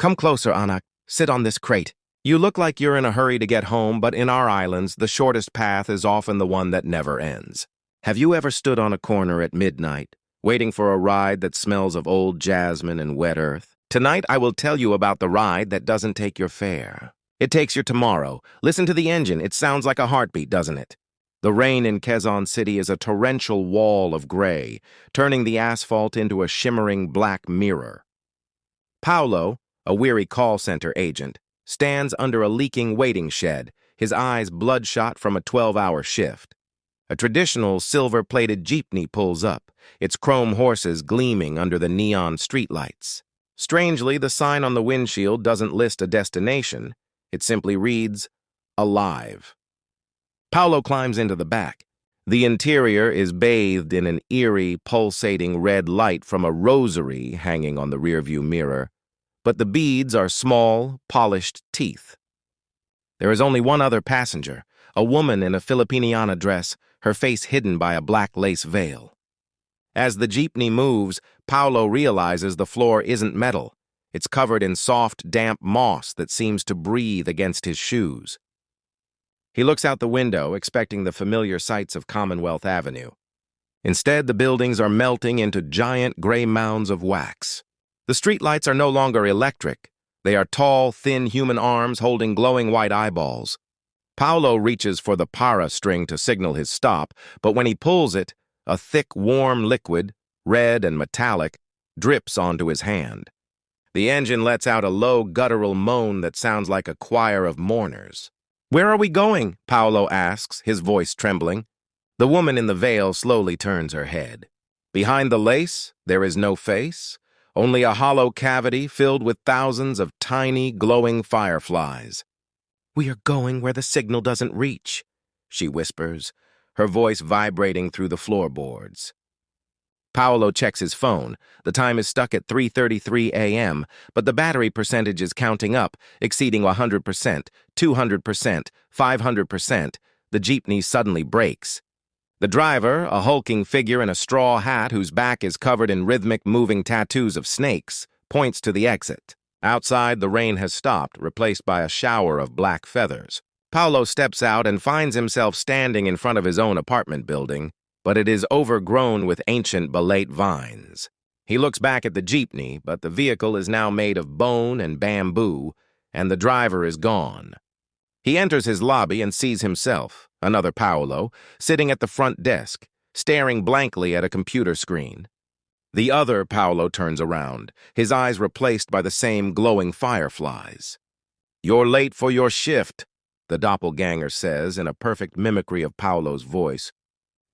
Come closer, Anak. Sit on this crate. You look like you're in a hurry to get home, but in our islands, the shortest path is often the one that never ends. Have you ever stood on a corner at midnight, waiting for a ride that smells of old jasmine and wet earth? Tonight, I will tell you about the ride that doesn't take your fare. It takes your tomorrow. Listen to the engine. It sounds like a heartbeat, doesn't it? The rain in Quezon City is a torrential wall of gray, turning the asphalt into a shimmering black mirror. Paulo, a weary call center agent, stands under a leaking waiting shed, his eyes bloodshot from a 12-hour shift. A traditional silver-plated jeepney pulls up, its chrome horses gleaming under the neon streetlights. Strangely, the sign on the windshield doesn't list a destination. It simply reads, "Alive." Paulo climbs into the back. The interior is bathed in an eerie, pulsating red light from a rosary hanging on the rearview mirror, but the beads are small, polished teeth. There is only one other passenger, a woman in a Filipiniana dress, her face hidden by a black lace veil. As the jeepney moves, Paulo realizes the floor isn't metal. It's covered in soft, damp moss that seems to breathe against his shoes. He looks out the window, expecting the familiar sights of Commonwealth Avenue. Instead, the buildings are melting into giant gray mounds of wax. The streetlights are no longer electric. They are tall, thin human arms holding glowing white eyeballs. Paulo reaches for the para string to signal his stop, but when he pulls it, a thick, warm liquid, red and metallic, drips onto his hand. The engine lets out a low, guttural moan that sounds like a choir of mourners. "Where are we going?" Paulo asks, his voice trembling. The woman in the veil slowly turns her head. Behind the lace, there is no face, only a hollow cavity filled with thousands of tiny, glowing fireflies. "We are going where the signal doesn't reach," she whispers, her voice vibrating through the floorboards. Paulo checks his phone. The time is stuck at 3:33 a.m., but the battery percentage is counting up, exceeding 100%, 200%, 500%. The jeepney suddenly brakes. The driver, a hulking figure in a straw hat whose back is covered in rhythmic moving tattoos of snakes, points to the exit. Outside, the rain has stopped, replaced by a shower of black feathers. Paulo steps out and finds himself standing in front of his own apartment building, but it is overgrown with ancient bolete vines. He looks back at the jeepney, but the vehicle is now made of bone and bamboo, and the driver is gone. He enters his lobby and sees himself, another Paulo, sitting at the front desk, staring blankly at a computer screen. The other Paulo turns around, his eyes replaced by the same glowing fireflies. "You're late for your shift," the doppelganger says in a perfect mimicry of Paulo's voice.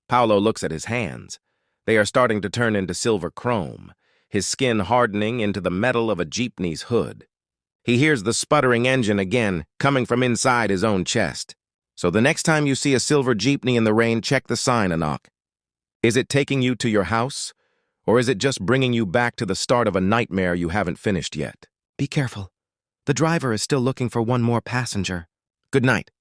Paulo looks at his hands. They are starting to turn into silver chrome, his skin hardening into the metal of a jeepney's hood. He hears the sputtering engine again, coming from inside his own chest. So the next time you see a silver jeepney in the rain, check the sign, Anak. Is it taking you to your house, or is it just bringing you back to the start of a nightmare you haven't finished yet? Be careful. The driver is still looking for one more passenger. Good night.